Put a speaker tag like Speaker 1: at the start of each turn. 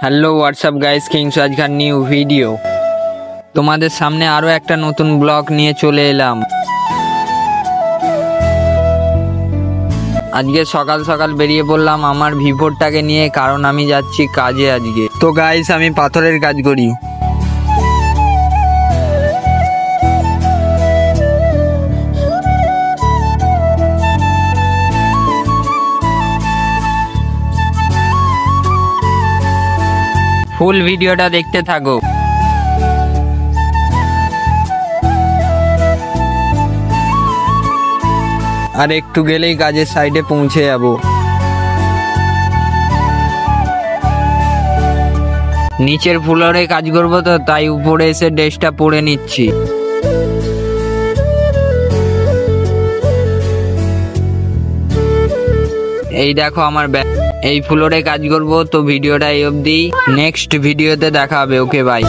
Speaker 1: Hello WhatsApp guys, Kings আজকার new video তোমাদের সামনে আরো একটা নতুন ব্লগ নিয়ে চলে এলাম। আজকে সকাল সকাল বেরিয়ে পড়লাম আমার ভিভোরটাকে নিয়ে, কারণ আমি যাচ্ছি কাজে আজকে। তো গাইস, আমি পাথরের কাজ করি। ফুল ভিডিওটা দেখতে থাকো। আর একটু গেলেই কাজের সাইডে পৌঁছে যাব। নিচের ফ্লোরে কাজ করবো তো, তাই উপরে এসে ড্রেসটা পরে নিচ্ছি। এই দেখো আমার ব্যাগ। এই ফ্লোরে কাজ করব, তো ভিডিওটা এই অবধি। নেক্সট ভিডিওতে দেখা হবে। Okay bye.